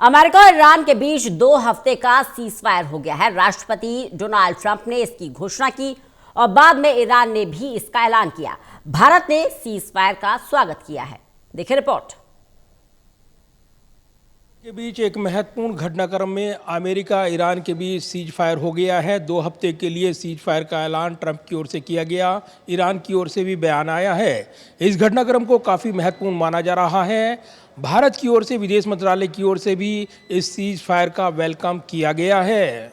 America और Iran के बीच 2 हफ्ते का सीजफायर हो गया है। राष्ट्रपति डोनाल्ड ट्रंप ने इसकी घोषणा की और बाद में ईरान ने भी इसका ऐलान किया। भारत ने सीजफायर का स्वागत किया है। देखिए रिपोर्ट। के बीच एक महत्वपूर्ण घटनाक्रम में अमेरिका ईरान के बीच सीज फायर हो गया है। 2 हफ्ते के लिए सीज फायर का ऐलान ट्रंप की ओर से किया गया। ईरान की ओर से भी बयान आया है। इस घटनाक्रम को काफ़ी महत्वपूर्ण माना जा रहा है। भारत की ओर से विदेश मंत्रालय की ओर से भी इस सीज फायर का वेलकम किया गया है।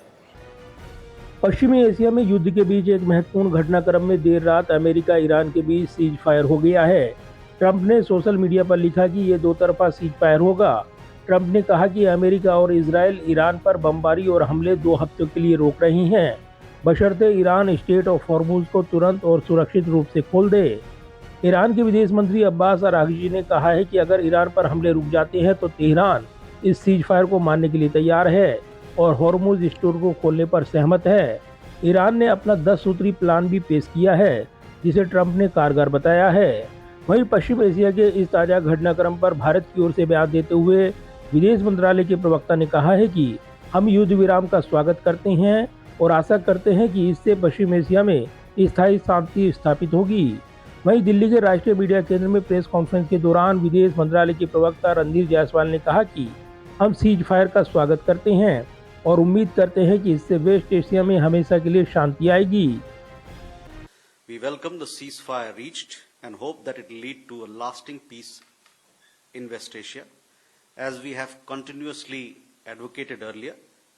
पश्चिमी एशिया में युद्ध के बीच एक महत्वपूर्ण घटनाक्रम में देर रात अमेरिका ईरान के बीच सीज फायर हो गया है। ट्रंप ने सोशल मीडिया पर लिखा कि ये 2 तरफा सीज फायर होगा। ट्रंप ने कहा कि अमेरिका और इजराइल ईरान पर बमबारी और हमले 2 हफ्तों के लिए रोक रही हैं, बशर्ते ईरान स्ट्रेट ऑफ हॉर्मुज को तुरंत और सुरक्षित रूप से खोल दे। ईरान के विदेश मंत्री अब्बास अरागची ने कहा है कि अगर ईरान पर हमले रुक जाते हैं तो तेहरान इस सीज फायर को मानने के लिए तैयार है और हॉर्मुज स्ट्रेट को खोलने पर सहमत है। ईरान ने अपना 10 सूत्री प्लान भी पेश किया है, जिसे ट्रंप ने कारगर बताया है। वहीं पश्चिम एशिया के इस ताज़ा घटनाक्रम पर भारत की ओर से बयान देते हुए विदेश मंत्रालय के प्रवक्ता ने कहा है कि हम युद्ध विराम का स्वागत करते हैं और आशा करते हैं कि इससे पश्चिम एशिया में स्थायी शांति स्थापित होगी। वहीं दिल्ली के राष्ट्रीय मीडिया केंद्र में प्रेस कॉन्फ्रेंस के दौरान विदेश मंत्रालय के प्रवक्ता रणधीर जायसवाल ने कहा कि हम सीज फायर का स्वागत करते हैं और उम्मीद करते हैं कि इससे वेस्ट एशिया में हमेशा के लिए शांति आएगी। We welcome the ceasefire reached and hope that it will lead to a lasting peace in West Asia. As we have continuously advocated earlier,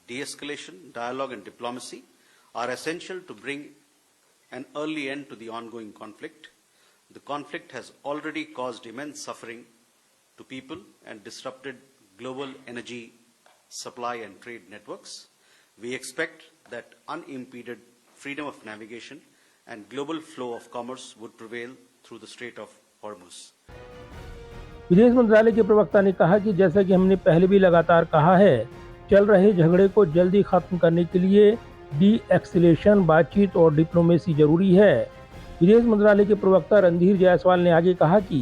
de-escalation, dialogue and diplomacy are essential to bring an early end to the ongoing conflict. The conflict has already caused immense suffering to people and disrupted global energy supply and trade networks. We expect that unimpeded freedom of navigation and global flow of commerce would prevail through the Strait of Hormuz. विदेश मंत्रालय के प्रवक्ता ने कहा कि जैसा कि हमने पहले भी लगातार कहा है, चल रहे झगड़े को जल्दी खत्म करने के लिए डी-एक्सिलेशन, बातचीत और डिप्लोमेसी जरूरी है। विदेश मंत्रालय के प्रवक्ता रणधीर जायसवाल ने आगे कहा कि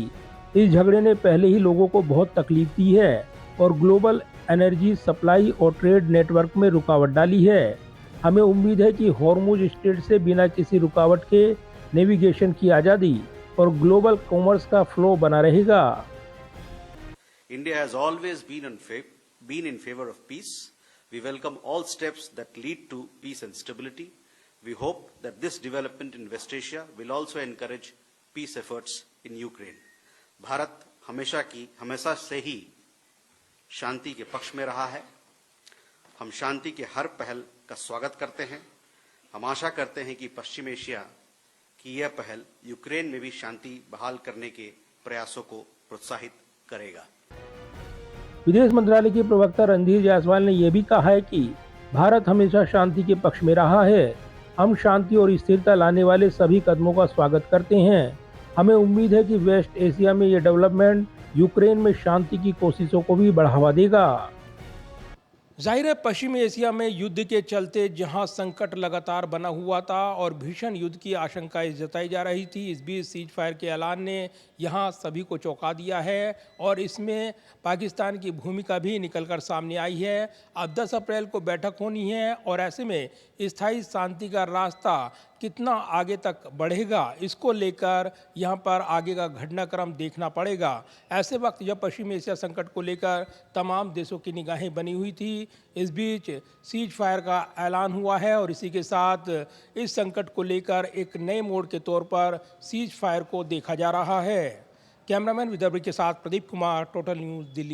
इस झगड़े ने पहले ही लोगों को बहुत तकलीफ दी है और ग्लोबल एनर्जी सप्लाई और ट्रेड नेटवर्क में रुकावट डाली है। हमें उम्मीद है कि हॉर्मुज स्ट्रेट से बिना किसी रुकावट के नेविगेशन की आज़ादी और ग्लोबल कॉमर्स का फ्लो बना रहेगा। India has always been in favor of peace. We welcome all steps that lead to peace and stability. We hope that this development in West Asia will also encourage peace efforts in Ukraine. Bharat हमेशा से ही शांति के पक्ष में रहा है। हम शांति के हर पहल का स्वागत करते हैं। हम आशा करते हैं कि पश्चिम एशिया की यह पहल यूक्रेन में भी शांति बहाल करने के प्रयासों को प्रोत्साहित करेगा। विदेश मंत्रालय के प्रवक्ता रणधीर जायसवाल ने यह भी कहा है कि भारत हमेशा शांति के पक्ष में रहा है। हम शांति और स्थिरता लाने वाले सभी कदमों का स्वागत करते हैं। हमें उम्मीद है कि वेस्ट एशिया में ये डेवलपमेंट यूक्रेन में शांति की कोशिशों को भी बढ़ावा देगा। जाहिर है, पश्चिमी एशिया में युद्ध के चलते जहां संकट लगातार बना हुआ था और भीषण युद्ध की आशंकाएं जताई जा रही थी, इस बीच सीज फायर के ऐलान ने यहां सभी को चौंका दिया है और इसमें पाकिस्तान की भूमिका भी निकलकर सामने आई है। अब 10 अप्रैल को बैठक होनी है और ऐसे में स्थायी शांति का रास्ता कितना आगे तक बढ़ेगा, इसको लेकर यहाँ पर आगे का घटनाक्रम देखना पड़ेगा। ऐसे वक्त जब पश्चिम एशिया संकट को लेकर तमाम देशों की निगाहें बनी हुई थी, इस बीच सीज फायर का ऐलान हुआ है और इसी के साथ इस संकट को लेकर एक नए मोड़ के तौर पर सीज फायर को देखा जा रहा है। कैमरामैन विदर्भ के साथ प्रदीप कुमार, टोटल न्यूज़, दिल्ली।